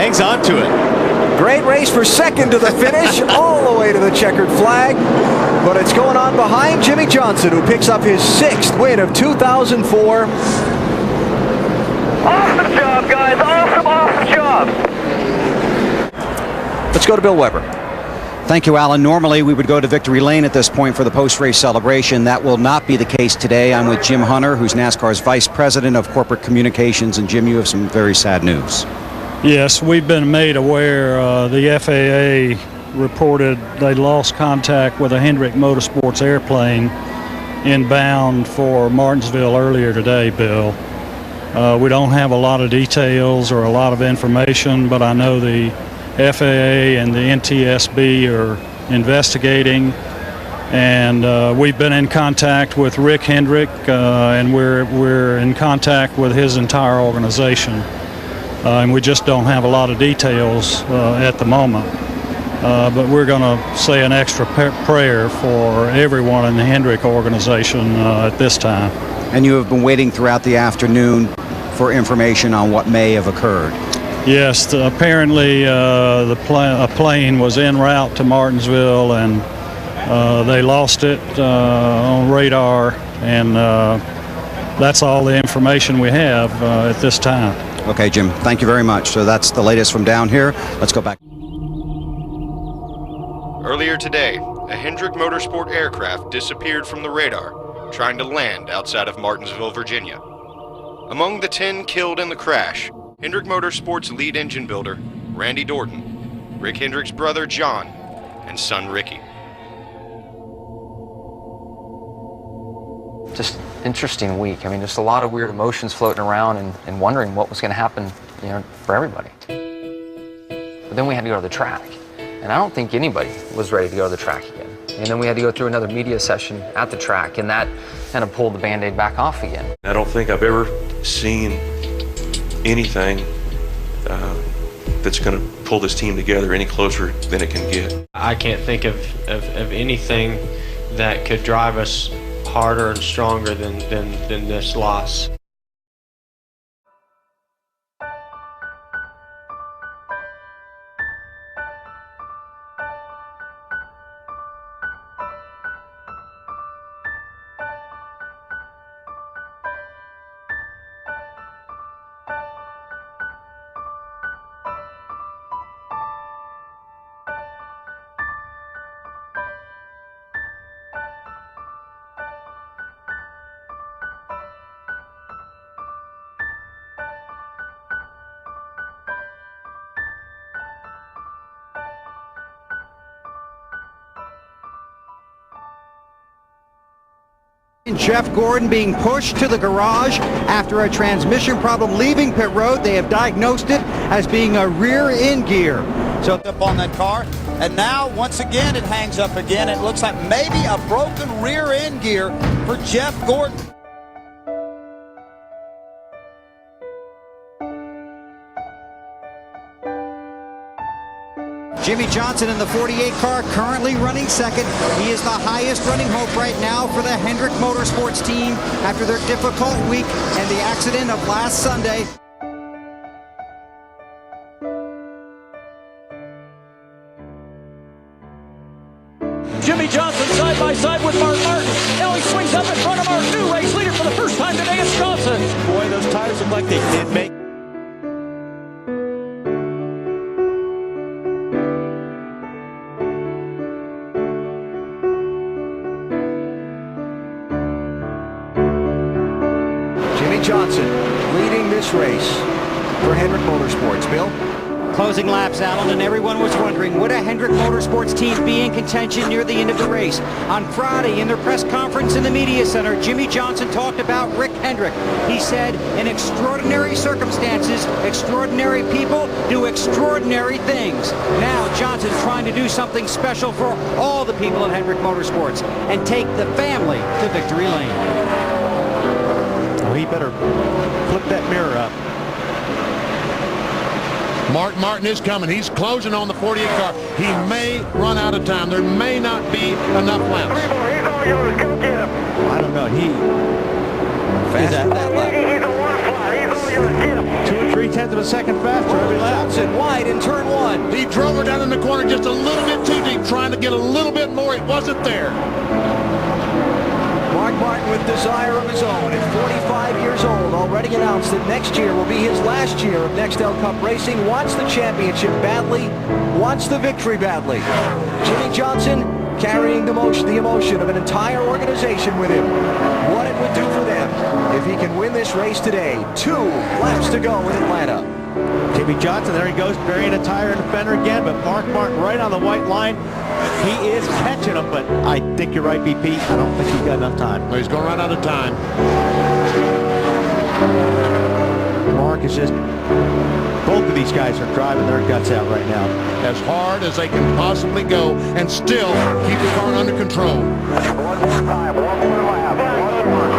hangs on to it. Great race for second to the finish, all the way to the checkered flag. But it's going on behind Jimmie Johnson, who picks up his 6th win of 2004. Awesome job, guys. Awesome job. Let's go to Bill Weber. Thank you, Alan. Normally, we would go to Victory Lane at this point for the post-race celebration. That will not be the case today. I'm with Jim Hunter, who's NASCAR's Vice President of Corporate Communications. And, Jim, you have some very sad news. Yes, we've been made aware. The FAA reported they lost contact with a Hendrick Motorsports airplane inbound for Martinsville earlier today, Bill. We don't have a lot of details or a lot of information, but I know the FAA and the NTSB are investigating, and we've been in contact with Rick Hendrick, and we're in contact with his entire organization, and we just don't have a lot of details at the moment. But we're going to say an extra prayer for everyone in the Hendrick organization at this time. And you have been waiting throughout the afternoon for information on what may have occurred. Yes, apparently a plane was en route to Martinsville, and they lost it on radar, and that's all the information we have at this time. Okay, Jim, thank you very much. So that's the latest from down here. Let's go back. Earlier today, a Hendrick Motorsport aircraft disappeared from the radar, trying to land outside of Martinsville, Virginia. Among the 10 killed in the crash, Hendrick Motorsports lead engine builder, Randy Dorton, Rick Hendrick's brother, John, and son, Ricky. Just interesting week. I mean, just a lot of weird emotions floating around and wondering what was going to happen, for everybody. But then we had to go to the track, and I don't think anybody was ready to go to the track again. And then we had to go through another media session at the track, and that kind of pulled the Band-Aid back off again. I don't think I've ever seen anything that's going to pull this team together any closer than it can get. I can't think of anything that could drive us harder and stronger than this loss. Jeff Gordon being pushed to the garage after a transmission problem leaving pit road. They have diagnosed it as being a rear end gear. So up on that car, and now once again it hangs up again. It looks like maybe a broken rear end gear for Jeff Gordon. Jimmie Johnson in the 48 car currently running second. He is the highest running hope right now for the Hendrick Motorsports team after their difficult week and the accident of last Sunday. Jimmie Johnson side by side with Martin. Now he swings up in front of our new race leader for the first time today, it's Johnson. Boy, those tires look like they did make. Jimmie Johnson leading this race for Hendrick Motorsports. Bill? Closing laps, Alan, and everyone was wondering, would a Hendrick Motorsports team be in contention near the end of the race? On Friday, in their press conference in the media center, Jimmie Johnson talked about Rick Hendrick. He said, in extraordinary circumstances, extraordinary people do extraordinary things. Now Johnson's trying to do something special for all the people at Hendrick Motorsports and take the family to victory lane. Oh, he better flip that mirror up. Martin is coming. He's closing on the 48 car. He may run out of time. There may not be enough laps. He's all yours. Go get him. I don't know. He fast at that lap. He's a one fly. He's 2 or 3/10 of a second faster every lap. Johnson wide in turn 1. He drove her down in the corner just a little bit too deep, trying to get a little bit more. It wasn't there. Mark Martin, with desire of his own, at 45 years old, already announced that next year will be his last year of Nextel Cup racing. Wants the championship badly, wants the victory badly. Jimmie Johnson carrying the emotion of an entire organization with him. What it would do for them if he can win this race today. 2 laps to go in Atlanta. Jimmie Johnson, there he goes, burying a tire in the fender again, but Mark Martin right on the white line. He is catching him, but I think you're right, BP. I don't think he's got enough time. Well, he's going to run out of time. Mark is just... Both of these guys are driving their guts out right now. As hard as they can possibly go and still keep the car under control. One more time, one more lap, one more.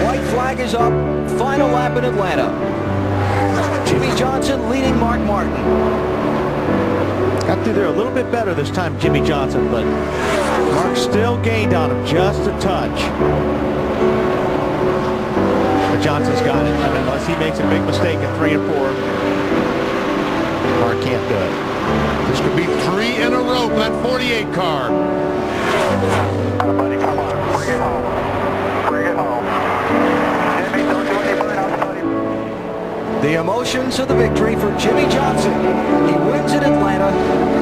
White flag is up. Final lap in Atlanta. Jimmie Johnson leading Mark Martin. Got through there a little bit better this time, Jimmie Johnson, but Mark still gained on him just a touch. But Johnson's got it. I mean, unless he makes a big mistake in 3 and 4, Mark can't do it. This could be 3 in a row for that 48 car. Buddy, come on, bring it home. Bring it home. Jimmy, don't do any burnouts, buddy. The emotions of the victory for Jimmie Johnson. He wins in Atlanta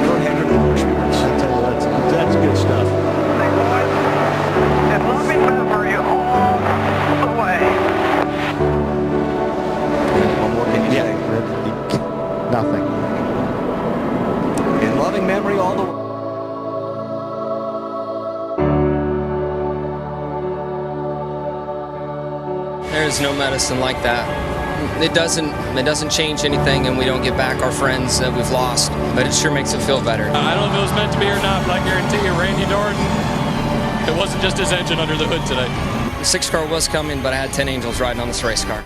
for Hendrick Motorsports. I tell you, that's good stuff. And let me remember you all the way. What more can you say? Nothing. In loving memory all the way. There is no medicine like that. It doesn't change anything, and we don't get back our friends that we've lost, but it sure makes it feel better. I don't know if it was meant to be or not, but I guarantee you, Randy Dorton, it wasn't just his engine under the hood today. The 6 car was coming, but I had 10 angels riding on this race car.